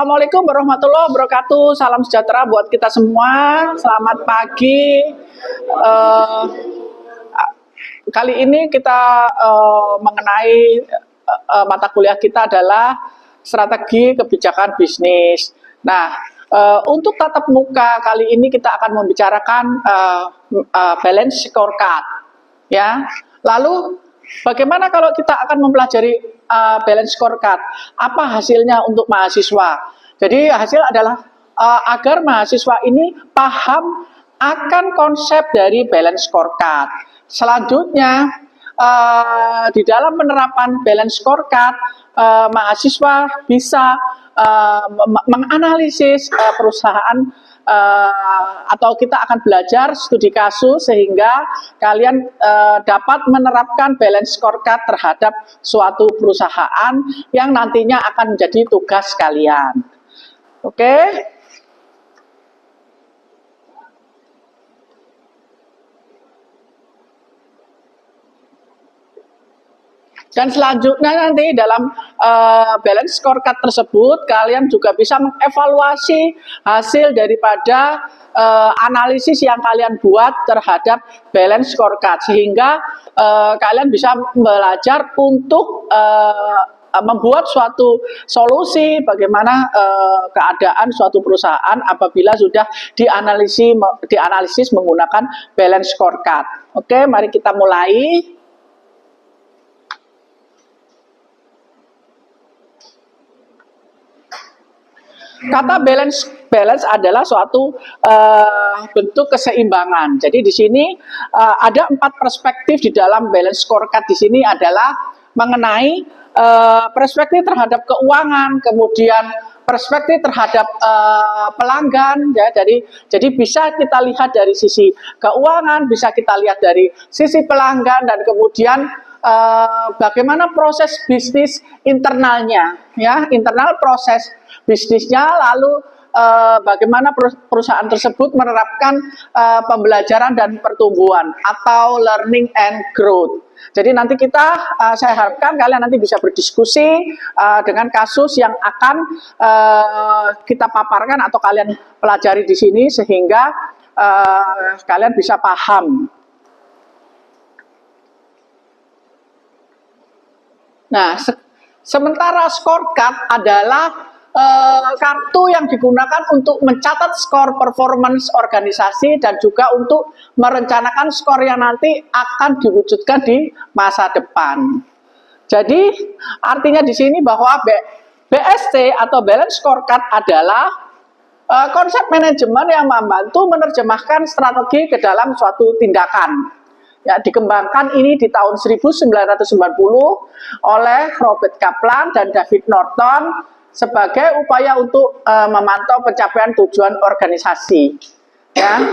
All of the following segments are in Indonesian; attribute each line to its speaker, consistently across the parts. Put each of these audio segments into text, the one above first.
Speaker 1: Assalamualaikum warahmatullahi wabarakatuh. Salam sejahtera buat kita semua. Selamat pagi. Kali ini kita mengenai mata kuliah kita adalah strategi kebijakan bisnis. Nah, untuk tatap muka kali ini kita akan membicarakan balance scorecard, ya. Lalu bagaimana kalau kita akan mempelajari balance scorecard? Apa hasilnya untuk mahasiswa? Jadi hasil adalah agar mahasiswa ini paham akan konsep dari balance scorecard. Selanjutnya di dalam penerapan balance scorecard, mahasiswa bisa menganalisis perusahaan, atau kita akan belajar studi kasus sehingga kalian dapat menerapkan balance scorecard terhadap suatu perusahaan yang nantinya akan menjadi tugas kalian. Oke. Dan selanjutnya nanti dalam balance scorecard tersebut kalian juga bisa mengevaluasi hasil daripada analisis yang kalian buat terhadap balance scorecard sehingga kalian bisa belajar untuk membuat suatu solusi bagaimana keadaan suatu perusahaan apabila sudah dianalisis menggunakan balance scorecard. Oke, mari kita mulai. Kata balance adalah suatu bentuk keseimbangan. Jadi di sini ada 4 perspektif di dalam balance scorecard. Di sini adalah mengenai perspektif terhadap keuangan, kemudian perspektif terhadap pelanggan, ya. Jadi bisa kita lihat dari sisi keuangan, bisa kita lihat dari sisi pelanggan, dan kemudian bagaimana proses bisnis internalnya, ya, internal proses bisnisnya, lalu bagaimana perusahaan tersebut menerapkan pembelajaran dan pertumbuhan atau learning and growth. Jadi nanti saya harapkan kalian nanti bisa berdiskusi dengan kasus yang akan kita paparkan atau kalian pelajari di sini sehingga kalian bisa paham. Nah, sementara scorecard adalah kartu yang digunakan untuk mencatat skor performance organisasi dan juga untuk merencanakan skor yang nanti akan diwujudkan di masa depan. Jadi artinya di sini bahwa BSC atau balance scorecard adalah konsep manajemen yang membantu menerjemahkan strategi ke dalam suatu tindakan. Ya, dikembangkan ini di tahun 1990 oleh Robert Kaplan dan David Norton sebagai upaya untuk memantau pencapaian tujuan organisasi. Ya,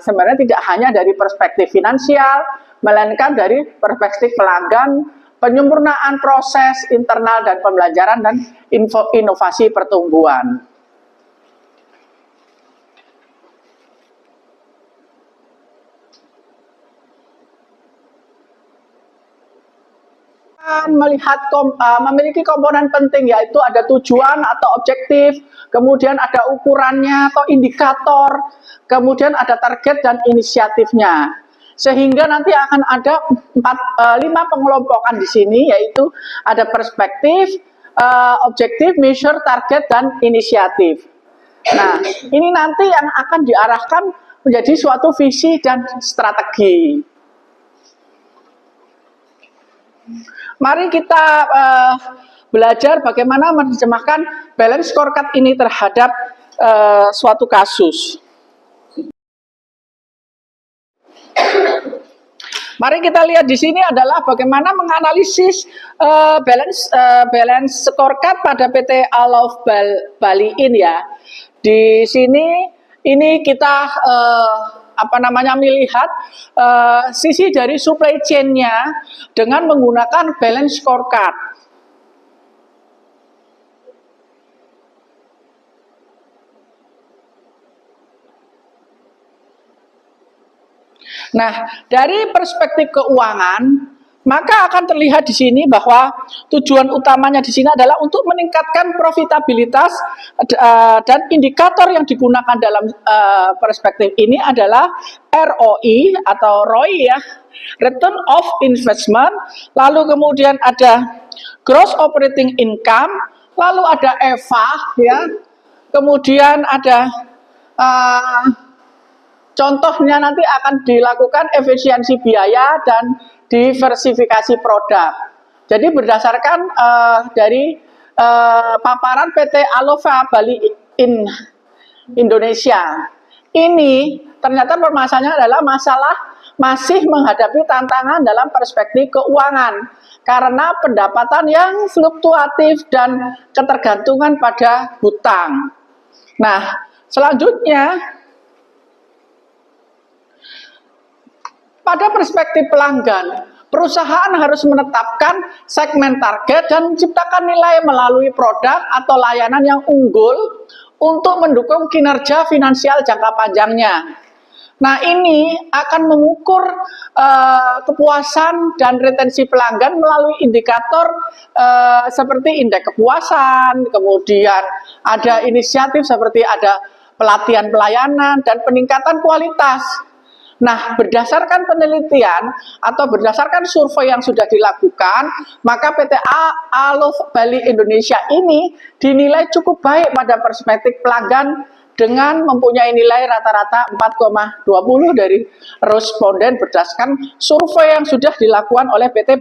Speaker 1: sebenarnya tidak hanya dari perspektif finansial, melainkan dari perspektif pelanggan, penyempurnaan proses internal dan pembelajaran dan inovasi pertumbuhan. Melihat memiliki komponen penting, yaitu ada tujuan atau objektif, kemudian ada ukurannya atau indikator, kemudian ada target dan inisiatifnya. Sehingga nanti akan ada 5 pengelompokan di sini, yaitu ada perspektif, objektif, measure, target, dan inisiatif. Nah, ini nanti yang akan diarahkan menjadi suatu visi dan strategi. Mari kita belajar bagaimana menerjemahkan balance scorecard ini terhadap suatu kasus. Mari kita lihat di sini adalah bagaimana menganalisis balance scorecard pada PT Alof Bali In, ya. Di sini ini kita melihat sisi dari supply chain-nya dengan menggunakan balance scorecard. Nah, dari perspektif keuangan, maka akan terlihat di sini bahwa tujuan utamanya di sini adalah untuk meningkatkan profitabilitas, dan indikator yang digunakan dalam perspektif ini adalah ROI atau ROI ya, Return of Investment, lalu kemudian ada Gross Operating Income, lalu ada EVA ya, kemudian ada contohnya nanti akan dilakukan efisiensi biaya dan diversifikasi produk. Jadi berdasarkan dari paparan PT Alova Bali Indonesia, ini ternyata permasalahannya adalah masalah masih menghadapi tantangan dalam perspektif keuangan karena pendapatan yang fluktuatif dan ketergantungan pada hutang. Nah, selanjutnya pada perspektif pelanggan, perusahaan harus menetapkan segmen target dan menciptakan nilai melalui produk atau layanan yang unggul untuk mendukung kinerja finansial jangka panjangnya. Nah, ini akan mengukur kepuasan dan retensi pelanggan melalui indikator seperti indeks kepuasan, kemudian ada inisiatif seperti ada pelatihan pelayanan dan peningkatan kualitas. Nah, berdasarkan penelitian atau berdasarkan survei yang sudah dilakukan, maka PT Alova Bali Indonesia ini dinilai cukup baik pada perspektif pelanggan dengan mempunyai nilai rata-rata 4,20 dari responden berdasarkan survei yang sudah dilakukan oleh PT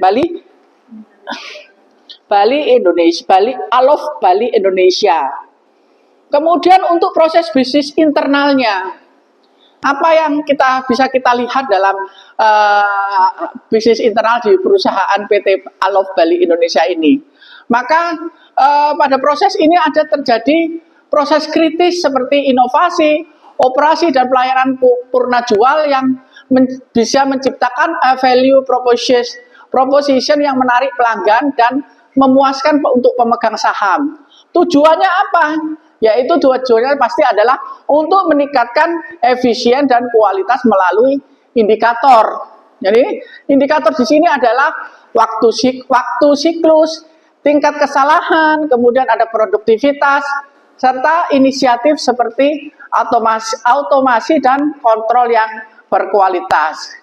Speaker 1: Alova Bali Indonesia. Kemudian untuk proses bisnis internalnya, apa yang bisa kita lihat dalam bisnis internal di perusahaan PT Alova Bali Indonesia ini? Maka pada proses ini ada terjadi proses kritis seperti inovasi, operasi dan pelayanan purna jual yang bisa menciptakan value proposition yang menarik pelanggan dan memuaskan untuk pemegang saham. Tujuannya apa? Yaitu tujuannya pasti adalah untuk meningkatkan efisien dan kualitas melalui indikator. Jadi indikator di sini adalah waktu siklus, tingkat kesalahan, kemudian ada produktivitas, serta inisiatif seperti automasi dan kontrol yang berkualitas.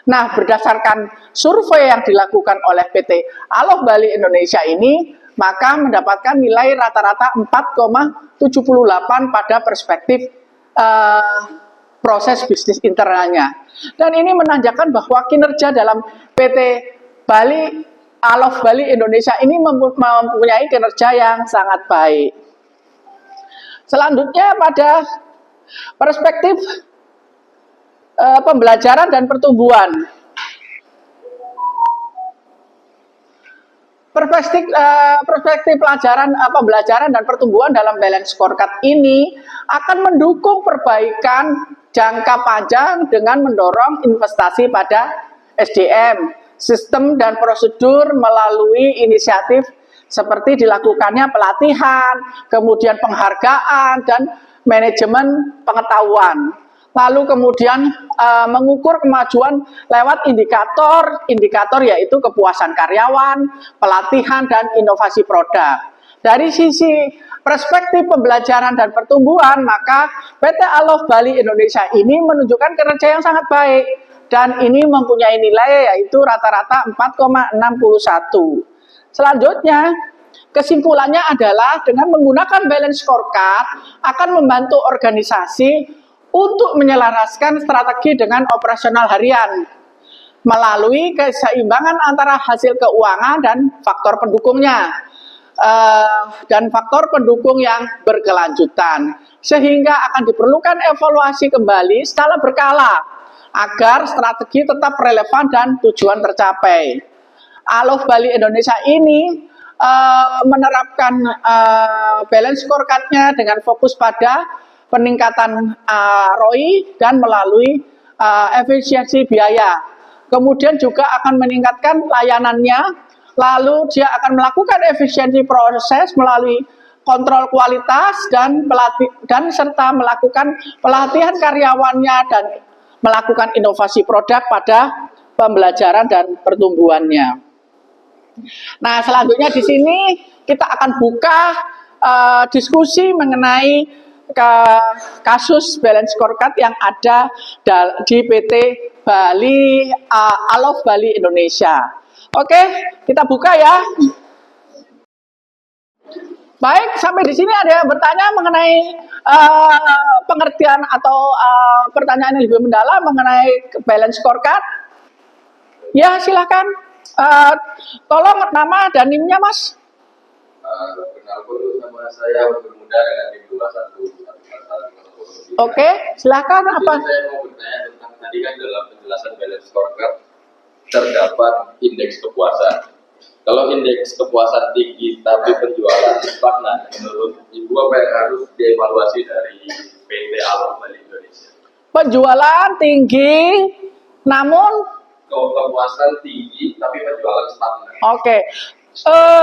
Speaker 1: Nah, berdasarkan survei yang dilakukan oleh PT Alova Bali Indonesia ini, maka mendapatkan nilai rata-rata 4,78 pada perspektif proses bisnis internalnya. Dan ini menandakan bahwa kinerja dalam PT Alova Bali Indonesia ini mempunyai kinerja yang sangat baik. Selanjutnya pada perspektif pembelajaran dan pertumbuhan. Perspektif pembelajaran dan pertumbuhan dalam balance scorecard ini akan mendukung perbaikan jangka panjang dengan mendorong investasi pada SDM, sistem dan prosedur melalui inisiatif seperti dilakukannya pelatihan, kemudian penghargaan dan manajemen pengetahuan. Lalu kemudian mengukur kemajuan lewat indikator yaitu kepuasan karyawan, pelatihan, dan inovasi produk. Dari sisi perspektif pembelajaran dan pertumbuhan, maka PT Alova Bali Indonesia ini menunjukkan kinerja yang sangat baik dan ini mempunyai nilai yaitu rata-rata 4,61. Selanjutnya, kesimpulannya adalah dengan menggunakan balance scorecard akan membantu organisasi untuk menyelaraskan strategi dengan operasional harian melalui keseimbangan antara hasil keuangan dan faktor pendukungnya dan faktor pendukung yang berkelanjutan, sehingga akan diperlukan evaluasi kembali secara berkala agar strategi tetap relevan dan tujuan tercapai. Alova Bali Indonesia ini menerapkan balance scorecard-nya dengan fokus pada peningkatan ROI dan melalui efisiensi biaya. Kemudian juga akan meningkatkan layanannya, lalu dia akan melakukan efisiensi proses melalui kontrol kualitas dan serta melakukan pelatihan karyawannya dan melakukan inovasi produk pada pembelajaran dan pertumbuhannya. Nah, selanjutnya di sini kita akan buka diskusi mengenai kasus balance scorecard yang ada di PT Bali Alof Bali Indonesia. Oke, kita buka ya. Baik, sampai di sini ada yang bertanya mengenai pengertian atau pertanyaan yang lebih mendalam mengenai balance scorecard. Ya, silakan. Tolong nama dan NIM-nya, Mas.
Speaker 2: Kenal dulu sama saya bermuda dengan NIM 21.
Speaker 1: Oke, silakan. Apa?
Speaker 2: Saya mau bertanya tentang tadi kan dalam penjelasan balance scorecard terdapat indeks kepuasan. Kalau indeks kepuasan tinggi tapi penjualan stagnan, menurut Ibu apa yang harus dievaluasi dari PT Alof Bali Indonesia?
Speaker 1: Penjualan tinggi, namun
Speaker 2: Kepuasan tinggi tapi penjualan stagnan.
Speaker 1: oke.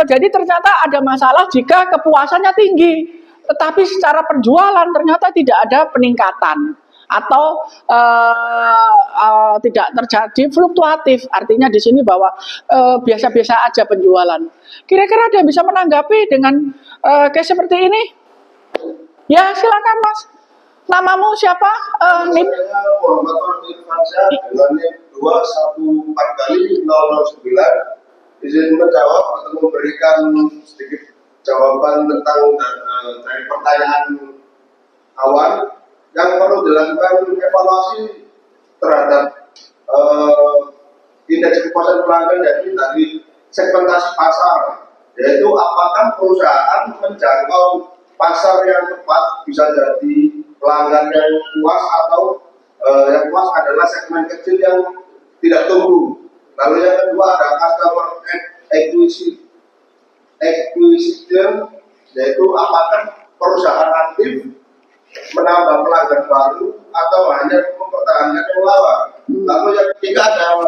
Speaker 1: Jadi ternyata ada masalah jika kepuasannya tinggi, tetapi secara penjualan ternyata tidak ada peningkatan atau tidak terjadi fluktuatif. Artinya di sini bahwa biasa-biasa aja penjualan. Kira-kira ada yang bisa menanggapi dengan case seperti ini? Ya, silakan Mas. Namamu siapa? NIM?
Speaker 3: Saya Muhammad Fahmi Irfansyah dengan NIM 214/009. Izin menjawab atau memberikan sedikit jawaban tentang dari pertanyaan awal. Yang perlu dilakukan evaluasi terhadap indeks kepuasan pelanggan dari segmentasi pasar, yaitu apakah perusahaan menjangkau pasar yang tepat, bisa jadi pelanggan yang puas atau yang puas adalah segmen kecil yang tidak tumbuh. Lalu yang kedua ada customer acquisition, yaitu apakah perusahaan aktif menambah pelanggan baru atau hanya mempertahankan yang lama. Lalu yang ketiga ada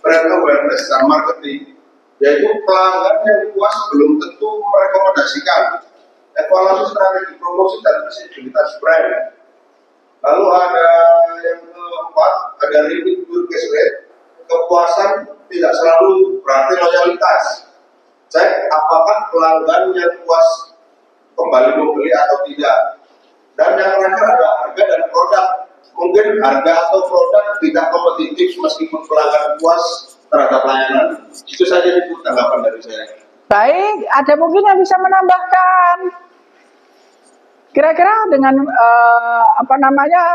Speaker 3: brand awareness dan marketing, yaitu pelanggan yang puas belum tentu merekomendasikan. Evaluasi strategi promosi dan visibilitas brand. Lalu ada yang keempat, ada repeat purchase rate. Kepuasan tidak selalu berarti loyalitas. Cek apakah pelanggan yang puas kembali membeli atau tidak. Dan yang terakhir ada harga dan produk. Mungkin harga atau produk tidak kompetitif meskipun pelanggan puas terhadap layanan. Itu saja itu tanggapan dari saya.
Speaker 1: Baik, ada mungkin yang bisa menambahkan. Kira-kira dengan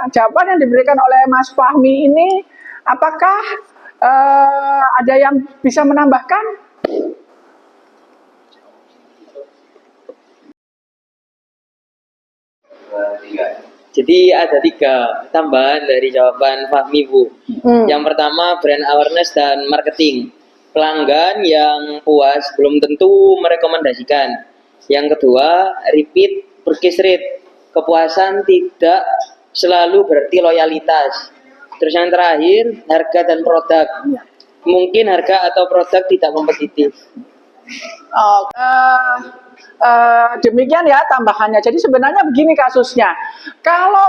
Speaker 1: jawaban yang diberikan oleh Mas Fahmi ini, apakah ada yang bisa menambahkan?
Speaker 4: Jadi ada 3 tambahan dari jawaban Fahmi, Bu. Yang pertama brand awareness dan marketing. Pelanggan yang puas belum tentu merekomendasikan. Yang kedua repeat purchase rate. Kepuasan tidak selalu berarti loyalitas. Terus yang terakhir harga dan produk. Mungkin harga atau produk tidak kompetitif.
Speaker 1: Demikian ya tambahannya. Jadi sebenarnya begini kasusnya. Kalau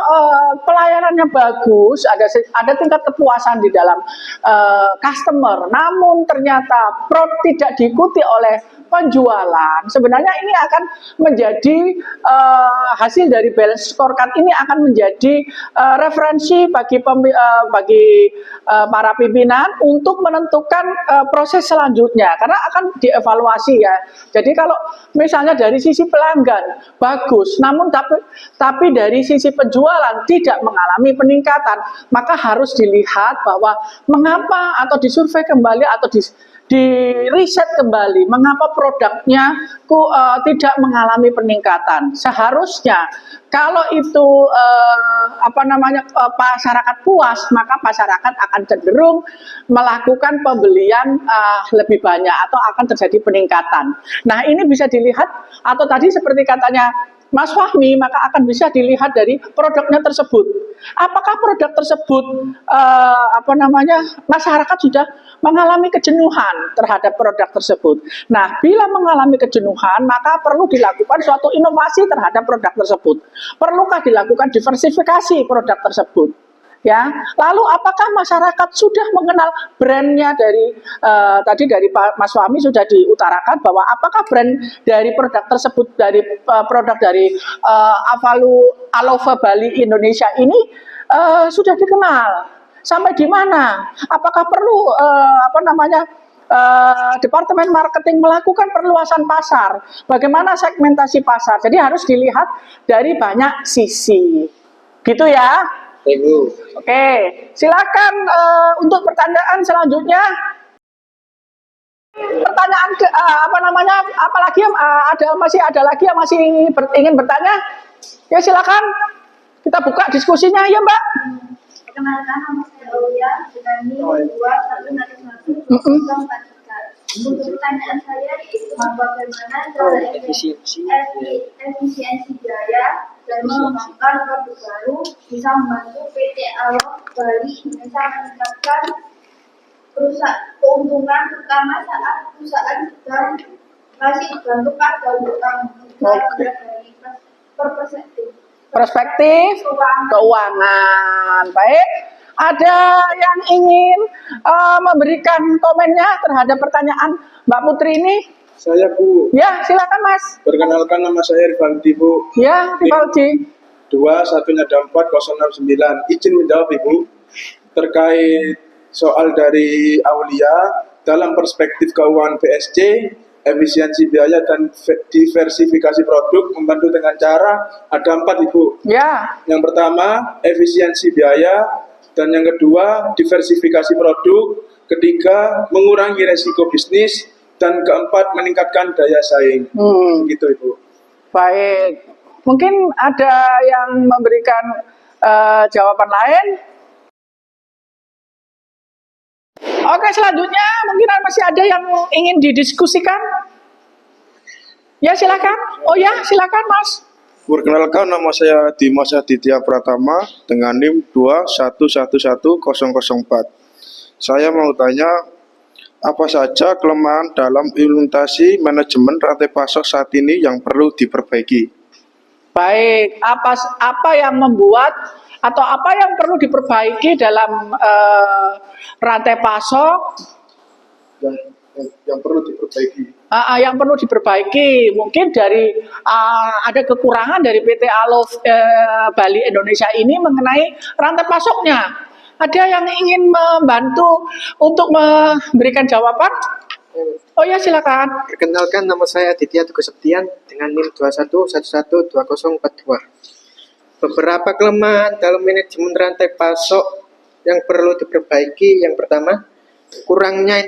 Speaker 1: pelayanannya bagus, ada tingkat kepuasan di dalam customer, namun ternyata tidak diikuti oleh penjualan, sebenarnya ini akan menjadi hasil dari balance scorecard ini akan menjadi referensi bagi para pimpinan untuk menentukan proses selanjutnya, karena akan dievaluasi ya. Jadi kalau misalnya dari sisi pelanggan bagus, namun tapi dari sisi penjualan tidak mengalami peningkatan, maka harus dilihat bahwa mengapa, atau disurvei kembali atau di riset kembali mengapa produknya tidak mengalami peningkatan. Seharusnya kalau itu masyarakat puas, maka masyarakat akan cenderung melakukan pembelian lebih banyak atau akan terjadi peningkatan. Nah, ini bisa dilihat, atau tadi seperti katanya Mas Fahmi, maka akan bisa dilihat dari produknya tersebut. Apakah produk tersebut masyarakat sudah mengalami kejenuhan terhadap produk tersebut. Nah, bila mengalami kejenuhan, maka perlu dilakukan suatu inovasi terhadap produk tersebut. Perlukah dilakukan diversifikasi produk tersebut? Ya, lalu apakah masyarakat sudah mengenal brandnya dari tadi dari Pak Mas Fahmi sudah diutarakan bahwa apakah brand dari produk tersebut dari produk dari Alova Bali Indonesia ini sudah dikenal sampai di mana? Apakah perlu Departemen Marketing melakukan perluasan pasar? Bagaimana segmentasi pasar? Jadi harus dilihat dari banyak sisi, gitu ya. Oke, silakan untuk pertanyaan selanjutnya. Pertanyaan apalagi masih ada lagi yang masih ingin bertanya? Ya silakan, kita buka diskusinya ya Mbak.
Speaker 5: Perkenalkan, nama saya Aulia dengan NIM 2111. Untuk pertanyaan saya, bagaimana cara efisiensi biaya dan mengembangkan produk baru bisa membantu PT Alov Bali Indonesia meningkatkan keuntungan, terutama saat perusahaan sedang masih dibantu pada utang dari
Speaker 1: perspektif keuangan. Baik, ada yang ingin memberikan komennya terhadap pertanyaan Mbak Putri ini?
Speaker 6: Saya Bu.
Speaker 1: Ya, silakan Mas.
Speaker 6: Perkenalkan, nama saya Rivaldi Bu.
Speaker 1: Ya, Rivaldi.
Speaker 6: 2-1-4-069. Izin menjawab Ibu terkait soal dari Aulia dalam perspektif keuangan BSC, efisiensi biaya dan diversifikasi produk membantu dengan cara ada 4 Ibu.
Speaker 1: Ya.
Speaker 6: Yang pertama efisiensi biaya, dan yang kedua diversifikasi produk, ketiga mengurangi resiko bisnis, dan keempat meningkatkan daya saing. Gitu Ibu.
Speaker 1: Baik, mungkin ada yang memberikan jawaban lain. Oke, selanjutnya mungkin masih ada yang ingin didiskusikan. Ya silakan. Oh ya silakan Mas.
Speaker 3: Perkenalkan, nama saya Dimas Aditya Pratama dengan NIM 2111004. Saya mau tanya, apa saja kelemahan dalam implementasi manajemen rantai pasok saat ini yang perlu diperbaiki?
Speaker 1: Baik, apa yang membuat atau apa yang perlu diperbaiki dalam rantai pasok?
Speaker 3: Yang perlu diperbaiki.
Speaker 1: Yang perlu diperbaiki mungkin dari ada kekurangan dari PT Alov Bali Indonesia ini mengenai rantai pasoknya. Ada yang ingin membantu untuk memberikan jawaban? Oh ya silakan.
Speaker 7: Perkenalkan, nama saya Aditya Tugas Septian dengan NIM 21112042. Beberapa kelemahan dalam manajemen rantai pasok yang perlu diperbaiki. Yang pertama, kurangnya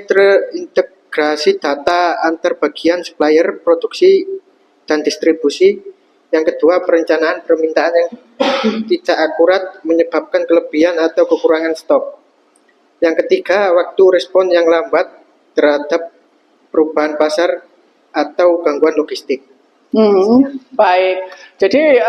Speaker 7: integrasi data antar bagian supplier, produksi, dan distribusi. Yang kedua, perencanaan permintaan yang tidak akurat menyebabkan kelebihan atau kekurangan stok. Yang ketiga, waktu respon yang lambat terhadap perubahan pasar atau gangguan logistik.
Speaker 1: Baik, jadi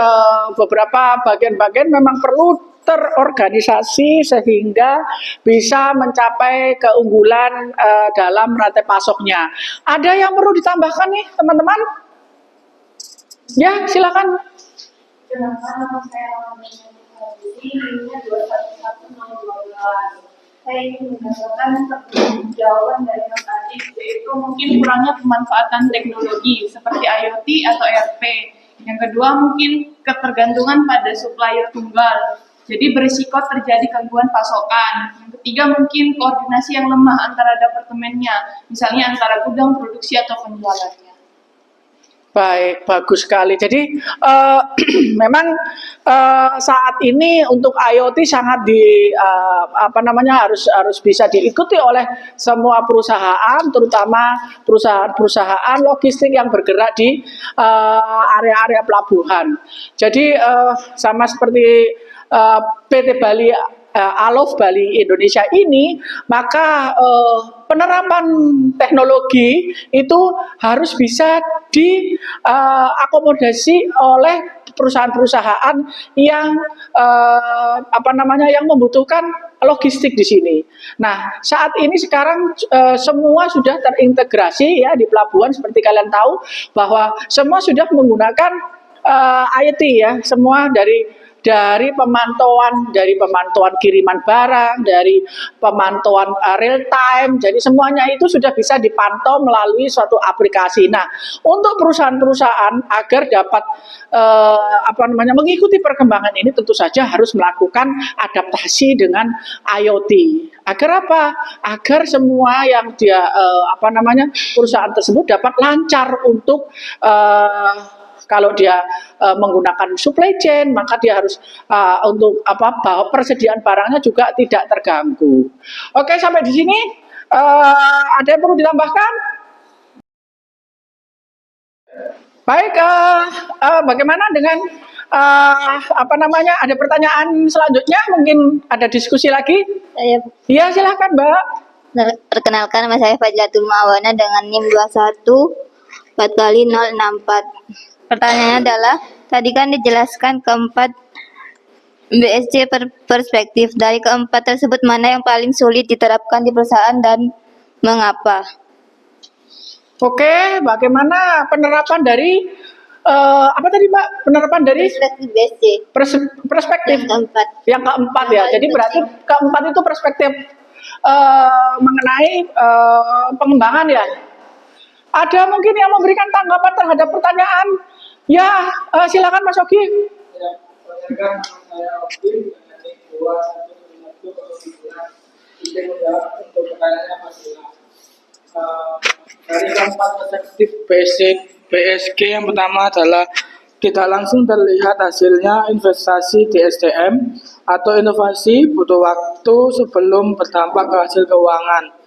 Speaker 1: beberapa bagian-bagian memang perlu terorganisasi sehingga bisa mencapai keunggulan dalam rantai pasoknya. Ada yang perlu ditambahkan nih teman-teman? Ya silakan.
Speaker 5: Nama saya NIM-nya 211012. Saya ingin mendapatkan jawaban dari yang tadi, yaitu mungkin kurangnya pemanfaatan teknologi seperti IoT atau ERP. Yang kedua mungkin ketergantungan pada supplier tunggal, jadi berisiko terjadi gangguan pasokan. Yang ketiga mungkin koordinasi yang lemah antara departemennya, misalnya antara gudang, produksi, atau penjualannya.
Speaker 1: Baik, bagus sekali. Jadi memang saat ini untuk IoT sangat harus bisa diikuti oleh semua perusahaan, terutama perusahaan-perusahaan logistik yang bergerak di area-area pelabuhan. Jadi sama seperti PT Bali Alov Bali Indonesia ini, maka penerapan teknologi itu harus bisa diakomodasi oleh perusahaan-perusahaan yang yang membutuhkan logistik di sini. Nah, saat ini sekarang semua sudah terintegrasi ya di pelabuhan, seperti kalian tahu bahwa semua sudah menggunakan IT ya, semua dari dari pemantauan kiriman barang, dari pemantauan real time. Jadi semuanya itu sudah bisa dipantau melalui suatu aplikasi. Nah, untuk perusahaan-perusahaan agar dapat mengikuti perkembangan ini, tentu saja harus melakukan adaptasi dengan IoT. Agar apa? Agar semua yang dia perusahaan tersebut dapat lancar untuk kalau dia menggunakan supply chain, maka dia harus untuk bahwa persediaan barangnya juga tidak terganggu. Oke, sampai di sini ada yang perlu ditambahkan? Baik, bagaimana dengan ada pertanyaan selanjutnya? Mungkin ada diskusi lagi? Iya, silahkan, Mbak.
Speaker 8: Perkenalkan, nama saya Fadlatul Mawana dengan NIM 21 4x064. Pertanyaannya adalah, tadi kan dijelaskan keempat BSC perspektif. Dari keempat tersebut, mana yang paling sulit diterapkan di perusahaan dan mengapa?
Speaker 1: Oke, bagaimana penerapan dari apa tadi, Mbak? Penerapan dari
Speaker 8: Perspektif BSC.
Speaker 1: perspektif
Speaker 8: Yang keempat.
Speaker 1: ya. Jadi berarti keempat itu perspektif mengenai pengembangan ya. Ada mungkin yang memberikan tanggapan terhadap pertanyaan? Ya, silakan Mas Ogi.
Speaker 9: Ya, perkenalkan saya Ogi dengan NIM 21 Kita menjawab untuk pertanyaannya Mas Dila. Dari keempat perspektif BSG yang pertama adalah tidak langsung terlihat hasilnya investasi di SDM atau inovasi butuh waktu sebelum berdampak ke hasil keuangan.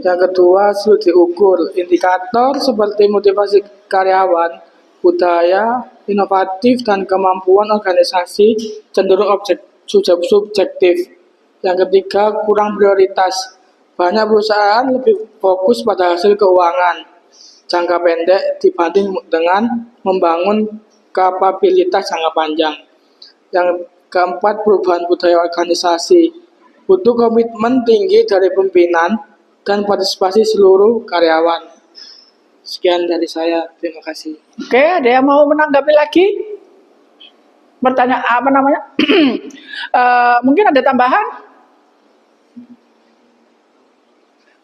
Speaker 9: Yang kedua, sulit diukur. Indikator seperti motivasi karyawan, budaya, inovatif, dan kemampuan organisasi cenderung subjektif. Yang ketiga, kurang prioritas. Banyak perusahaan lebih fokus pada hasil keuangan jangka pendek dibanding dengan membangun kapabilitas jangka panjang. Yang keempat, perubahan budaya organisasi. Butuh komitmen tinggi dari pimpinan dan partisipasi seluruh karyawan. Sekian dari saya, terima kasih.
Speaker 1: Oke, ada yang mau menanggapi lagi? Mungkin ada tambahan?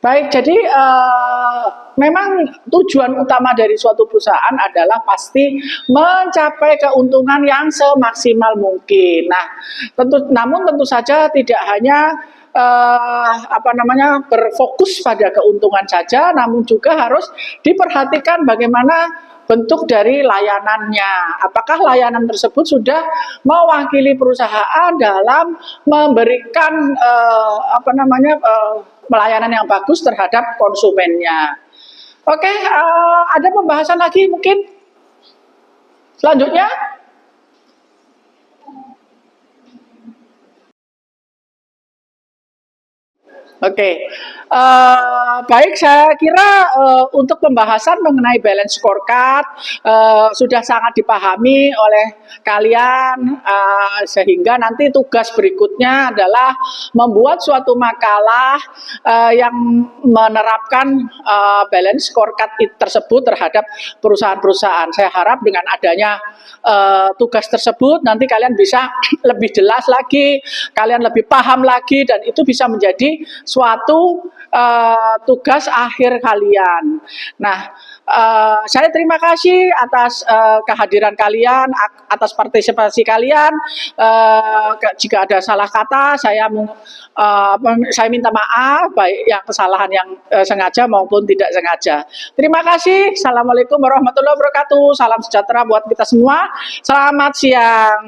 Speaker 1: Baik, jadi memang tujuan utama dari suatu perusahaan adalah pasti mencapai keuntungan yang semaksimal mungkin. Nah, namun tentu saja tidak hanya berfokus pada keuntungan saja, namun juga harus diperhatikan bagaimana bentuk dari layanannya. Apakah layanan tersebut sudah mewakili perusahaan dalam memberikan pelayanan yang bagus terhadap konsumennya. Oke, ada pembahasan lagi mungkin selanjutnya? Oke, baik, saya kira untuk pembahasan mengenai balance scorecard sudah sangat dipahami oleh kalian, sehingga nanti tugas berikutnya adalah membuat suatu makalah yang menerapkan balance scorecard tersebut terhadap perusahaan-perusahaan. Saya harap dengan adanya tugas tersebut nanti kalian bisa lebih jelas lagi, kalian lebih paham lagi, dan itu bisa menjadi suatu tugas akhir kalian. Nah, saya terima kasih atas kehadiran kalian, atas partisipasi kalian. Jika ada salah kata, saya minta maaf, baik yang kesalahan yang sengaja maupun tidak sengaja. Terima kasih. Assalamualaikum warahmatullahi wabarakatuh. Salam sejahtera buat kita semua. Selamat siang.